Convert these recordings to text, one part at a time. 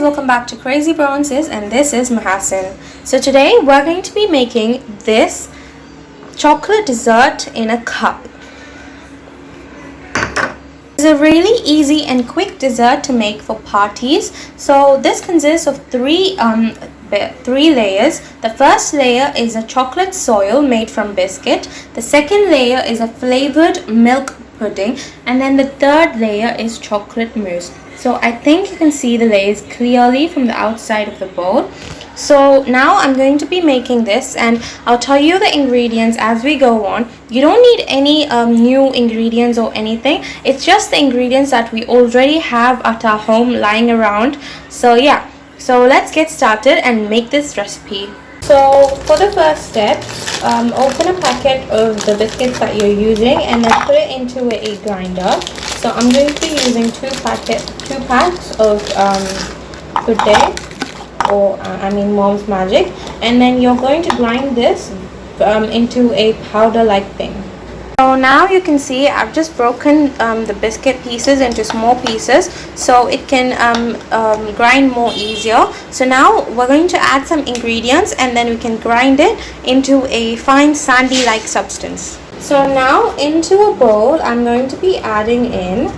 welcome back to Crazybroandsis, and this is Mahassin. So today we're going to be making this chocolate dessert in a cup. It's a really easy and quick dessert to make for parties. So this consists of three layers. The first layer is a chocolate soil made from biscuit. The second layer is a flavored milk pudding, and then the third layer is chocolate mousse. So I think you can see the layers clearly from the outside of the bowl. So now I'm going to be making this, and I'll tell you the ingredients as we go on. You don't need any new ingredients or anything. It's just the ingredients that we already have at our home lying around. So yeah, so let's get started and make this recipe. So for the first step, open a packet of the biscuits that you're using and then put it into a grinder. So I'm going to be using two packs of Good Day, or Mom's Magic, and then you're going to grind this into a powder like thing. So now you can see I've just broken the biscuit pieces into small pieces so it can grind more easier. So now we're going to add some ingredients and then we can grind it into a fine sandy like substance. So now into a bowl I'm going to be adding in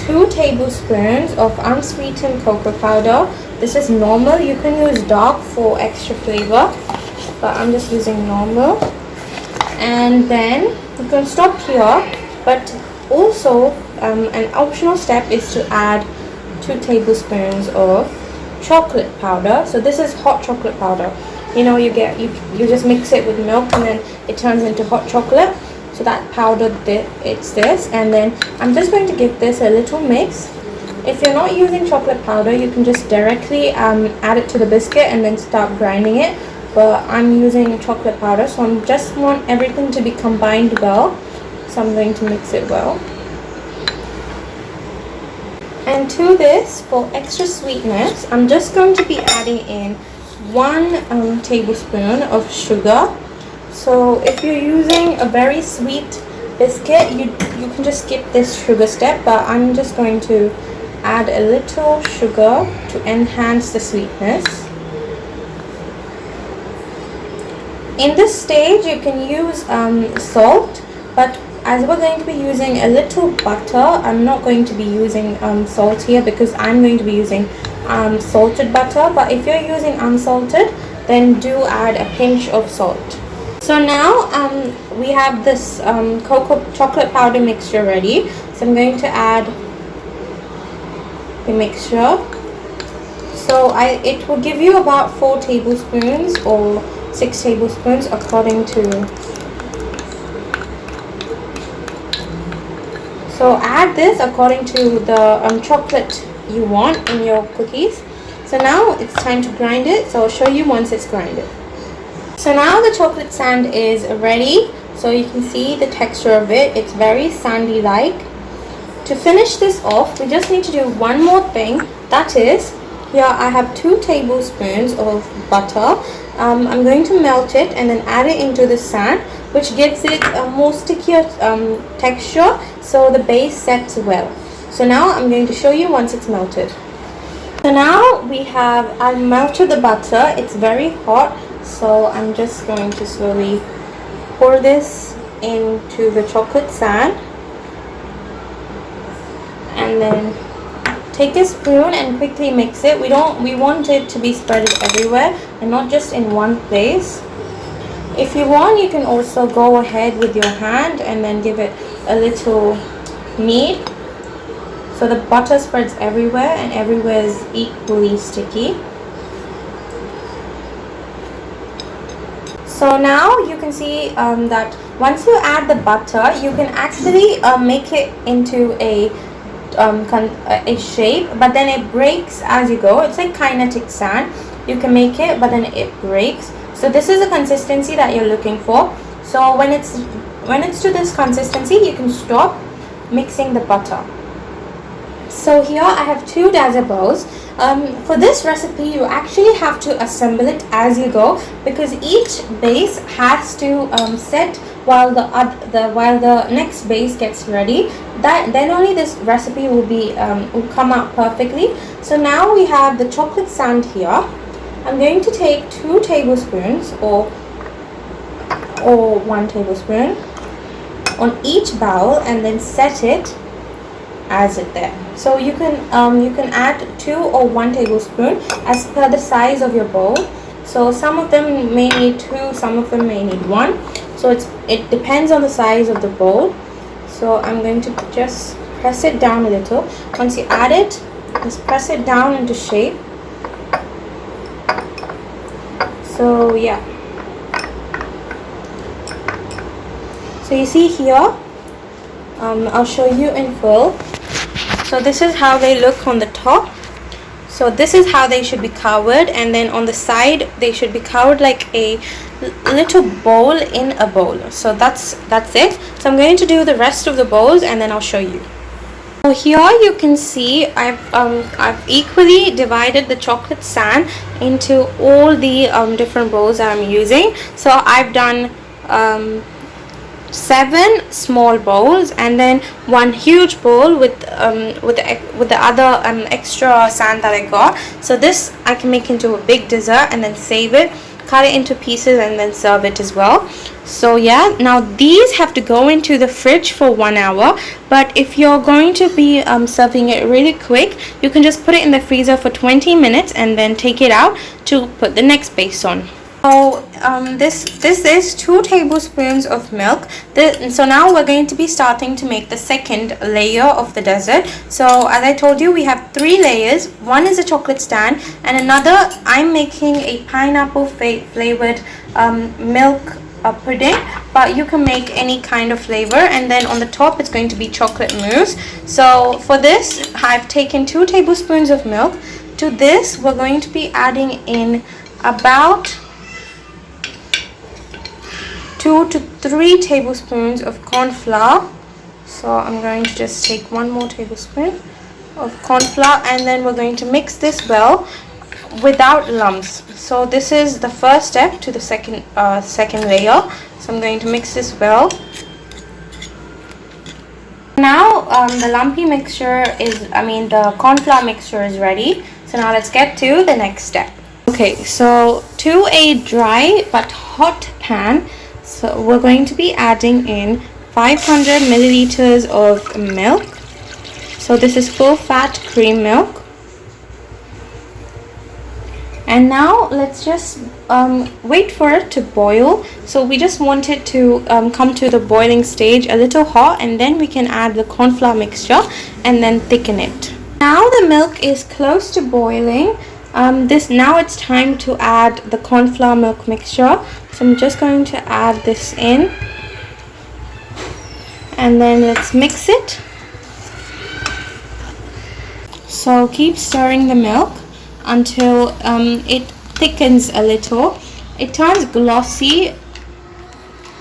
2 tablespoons of unsweetened cocoa powder. This is normal. You can use dark for extra flavor, but I'm just using normal. And then you can stop here, but also an optional step is to add 2 tablespoons of chocolate powder. So this is hot chocolate powder. You know, you just mix it with milk and then it turns into hot chocolate. So that powder, it's this. And then I'm just going to give this a little mix. If you're not using chocolate powder, you can just directly add it to the biscuit and then start grinding it. But I'm using chocolate powder, so I just want everything to be combined well. So I'm going to mix it well. And to this, for extra sweetness, I'm just going to be adding in 1 tablespoon of sugar. So if you're using a very sweet biscuit, you can just skip this sugar step, but I'm just going to add a little sugar to enhance the sweetness. In this stage you can use salt, but as we're going to be using a little butter, I'm not going to be using salt here because I'm going to be using salted butter. But if you're using unsalted, then do add a pinch of salt. So now we have this cocoa chocolate powder mixture ready. So I'm going to add the mixture. So it will give you about 4 tablespoons or 6 tablespoons according to. So add this according to the chocolate you want in your cookies. So now it's time to grind it. So I'll show you once it's grinded. So now the chocolate sand is ready. So you can see the texture of it. It's very sandy like. To finish this off, we just need to do one more thing. That is, here I have 2 tablespoons of butter. I'm going to melt it and then add it into the sand, which gives it a more stickier texture, so the base sets well. So now I'm going to show you once it's melted. So now I've melted the butter. It's very hot, so I'm just going to slowly pour this into the chocolate sand, and then take a spoon and quickly mix it. We want it to be spread everywhere and not just in one place. If you want, you can also go ahead with your hand and then give it a little knead, so the butter spreads everywhere and everywhere is equally sticky. So now you can see that once you add the butter, you can actually make it into a shape, but then it breaks as you go. It's like kinetic sand. You can make it, but then it breaks. So this is the consistency that you're looking for. So when it's to this consistency, you can stop mixing the butter. So here I have two dessert bowls. For this recipe you actually have to assemble it as you go, because each base has to set while the next base gets ready. Then only this recipe will come out perfectly. So now we have the chocolate sand here. I'm going to take 2 tablespoons or 1 tablespoon on each bowl and then set it as it there. So you can add 2 or 1 tablespoon as per the size of your bowl. So some of them may need 2, some of them may need 1. So it depends on the size of the bowl. So I'm going to just press it down a little. Once you add it, just press it down into shape. So yeah. So you see here, I'll show you in full. So this is how they look on the top. So this is how they should be covered, and then on the side they should be covered like a little bowl in a bowl. So that's it. So I'm going to do the rest of the bowls and then I'll show you. So here you can see I've equally divided the chocolate sand into all the different bowls that I'm using. So I've done 7 small bowls and then 1 huge bowl with the other extra sand that I got. So this I can make into a big dessert and then save it, cut it into pieces and then serve it as well. So yeah, now these have to go into the fridge for 1 hour, but if you're going to be serving it really quick, you can just put it in the freezer for 20 minutes and then take it out to put the next base on. So this is 2 tablespoons of milk. So now we're going to be starting to make the second layer of the dessert. So as I told you, we have 3 layers. One is a chocolate stand and another I'm making a pineapple flavored milk pudding, but you can make any kind of flavor, and then on the top it's going to be chocolate mousse. So for this I've taken 2 tablespoons of milk. To this we're going to be adding in about 2 to 3 tablespoons of corn flour. So I'm going to just take 1 more tablespoon of corn flour, and then we're going to mix this well without lumps. So this is the first step to the second layer. So I'm going to mix this well. Now the lumpy mixture the corn flour mixture is ready. So now let's get to the next step. Okay, so to a dry but hot pan, so we're going to be adding in 500 milliliters of milk. So this is full fat cream milk. And now let's just wait for it to boil. So we just want it to come to the boiling stage a little hot, and then we can add the corn flour mixture and then thicken it. Now the milk is close to boiling. Now it's time to add the corn flour milk mixture. So I'm just going to add this in, and then let's mix it. So keep stirring the milk until it thickens a little. It turns glossy,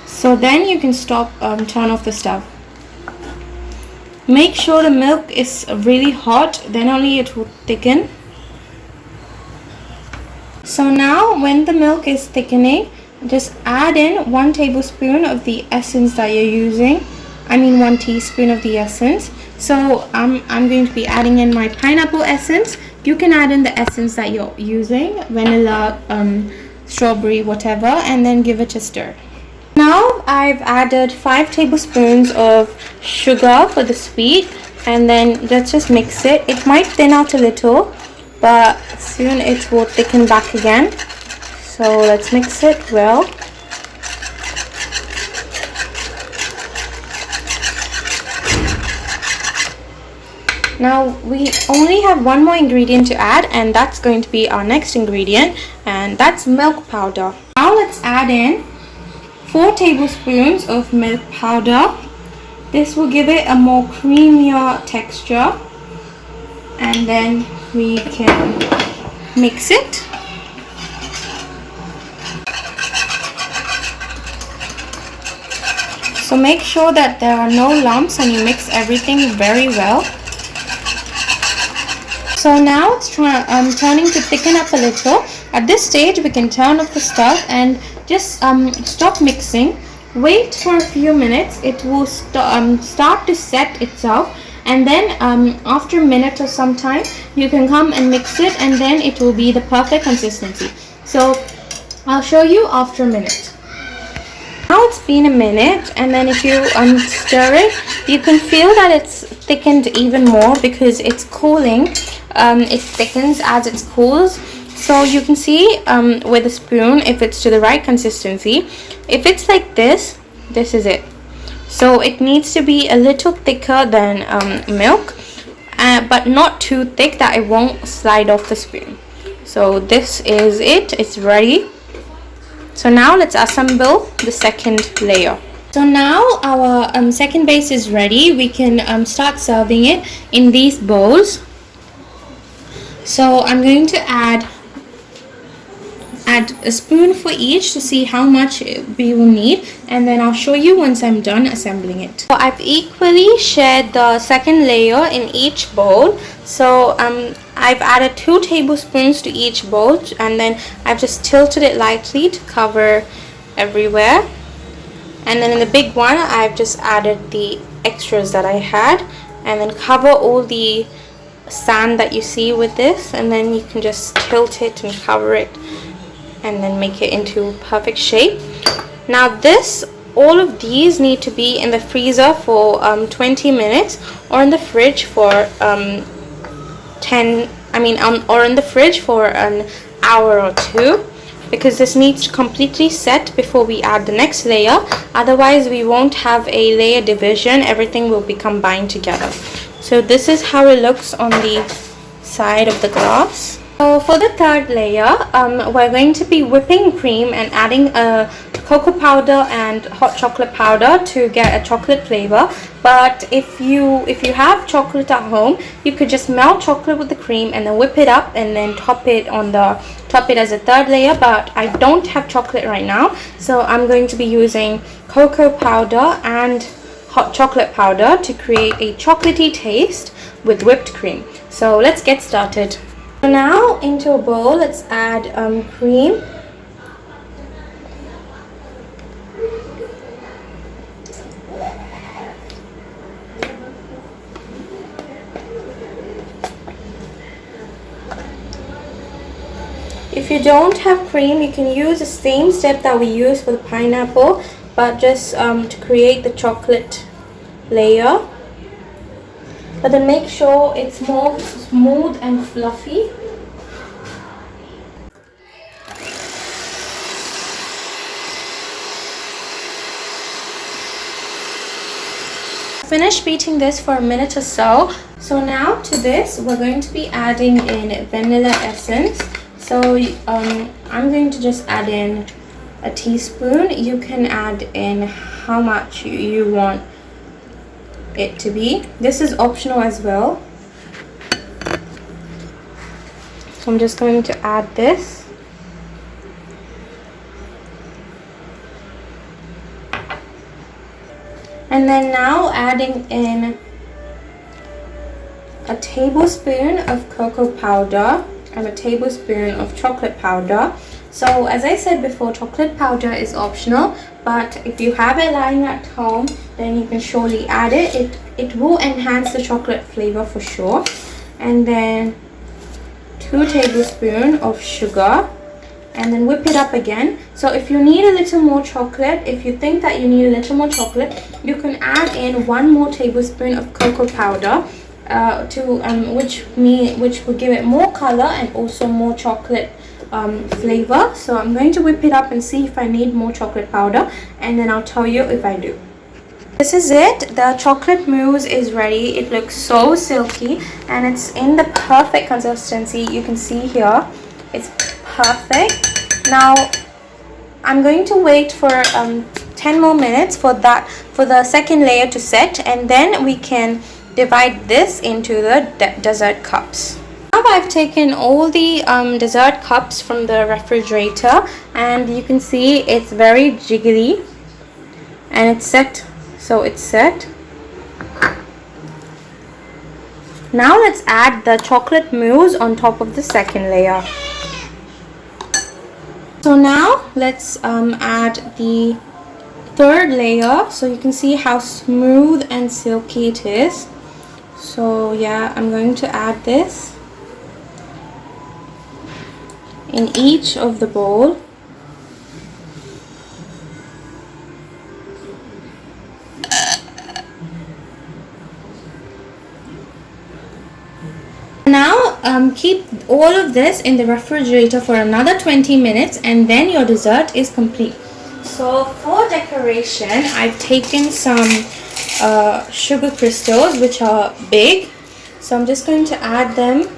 so then you can turn off the stove. Make sure the milk is really hot, then only it will thicken. So now when the milk is thickening, just add in 1 tablespoon of the essence that you're using. 1 teaspoon of the essence. So I'm going to be adding in my pineapple essence. You can add in the essence that you're using, vanilla, strawberry, whatever, and then give it a stir. Now I've added 5 tablespoons of sugar for the sweet, and then let's just mix it. It might thin out a little, but soon it will thicken back again. So let's mix it well. Now we only have 1 more ingredient to add, and that's going to be our next ingredient, and that's milk powder. Now let's add in 4 tablespoons of milk powder. This will give it a more creamier texture, and then we can mix it. So make sure that there are no lumps and you mix everything very well. So now it's turning to thicken up a little. At this stage we can turn off the stove and just stop mixing. Wait for a few minutes. It will start to set itself, and then after a minute or some time you can come and mix it, and then it will be the perfect consistency. So I'll show you after a minute. Now it's been a minute, and then if you stir it, you can feel that it's thickened even more because it's cooling. It thickens as it cools. So you can see with a spoon if it's to the right consistency. If it's like this, this is it. So it needs to be a little thicker than milk, but not too thick that it won't slide off the spoon. So this is it. It's ready. So now let's assemble the second layer. So now our second base is ready. We can start serving it in these bowls. So I'm going to add a spoon for each to see how much we will need, and then I'll show you once I'm done assembling it. So I've equally shared the second layer in each bowl. So I've added 2 tablespoons to each bowl, and then I've just tilted it lightly to cover everywhere. And then in the big one I've just added the extras that I had, and then cover all the sand that you see with this, and then you can just tilt it and cover it and then make it into perfect shape. Now all of these need to be in the freezer for 20 minutes, or in the fridge for or in the fridge for an hour or 2, because this needs to completely set before we add the next layer. Otherwise we won't have a layer division. Everything will be combined together. So this is how it looks on the side of the glass. So for the third layer, we're going to be whipping cream and adding cocoa powder and hot chocolate powder to get a chocolate flavor. But if you have chocolate at home, you could just melt chocolate with the cream and then whip it up and then top it as a third layer. But I don't have chocolate right now, so I'm going to be using cocoa powder and hot chocolate powder to create a chocolatey taste with whipped cream. So let's get started. So now into a bowl, let's add cream. If you don't have cream, you can use the same step that we use for the pineapple, but just to create the chocolate layer. But then make sure it's more smooth and fluffy. Finish beating this for a minute or so. So now to this we're going to be adding in vanilla essence. So I'm going to just add in a teaspoon. You can add in how much you want it to be. This is optional as well. So I'm just going to add this. And then now adding in a tablespoon of cocoa powder and a tablespoon of chocolate powder. So as I said before, chocolate powder is optional, but if you have it lying at home, then you can surely add it. It will enhance the chocolate flavor for sure. And then 2 tablespoons of sugar, and then whip it up again. So if you need a little more chocolate, if you think that you need a little more chocolate, you can add in 1 more tablespoon of cocoa powder, which will give it more color and also more chocolate flavor. So I'm going to whip it up and see if I need more chocolate powder, and then I'll tell you if I do. This is it. The chocolate mousse is ready. It looks so silky and it's in the perfect consistency. You can see here it's perfect. Now I'm going to wait for 10 more minutes for the second layer to set, and then we can divide this into the dessert cups. Now I've taken all the dessert cups from the refrigerator, and you can see it's very jiggly and it's set. So it's set. Now let's add the chocolate mousse on top of the second layer. So now let's add the third layer, so you can see how smooth and silky it is. So yeah, I'm going to add this in each of the bowl. Now keep all of this in the refrigerator for another 20 minutes and then your dessert is complete. So for decoration, I've taken some sugar crystals, which are big. So I'm just going to add them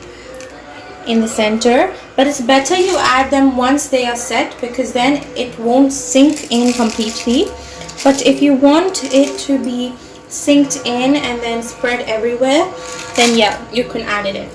in the center, but it's better you add them once they are set because then it won't sink in completely. But if you want it to be synced in and then spread everywhere, then yeah, you can add it in.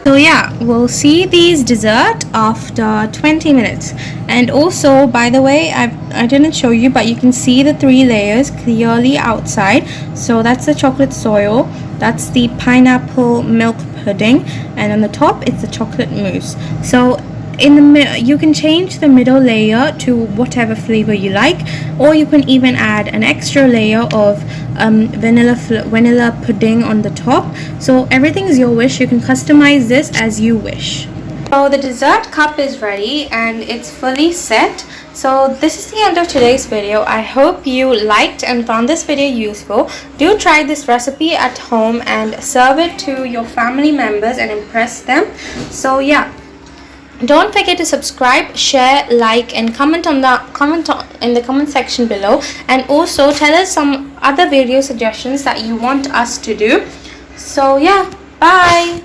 So yeah, we'll see these dessert after 20 minutes. And also, by the way, I didn't show you, but you can see the 3 layers clearly outside. So that's the chocolate soil, that's the pineapple milk pudding, and on the top it's the chocolate mousse. So in the you can change the middle layer to whatever flavor you like, or you can even add an extra layer of vanilla pudding on the top. So everything is your wish. You can customize this as you wish. So the dessert cup is ready and it's fully set. So this is the end of today's video. I hope you liked and found this video useful. Do try this recipe at home and serve it to your family members and impress them. So yeah, don't forget to subscribe, share, like, and comment in the comment section below. And also tell us some other video suggestions that you want us to do. So yeah, bye.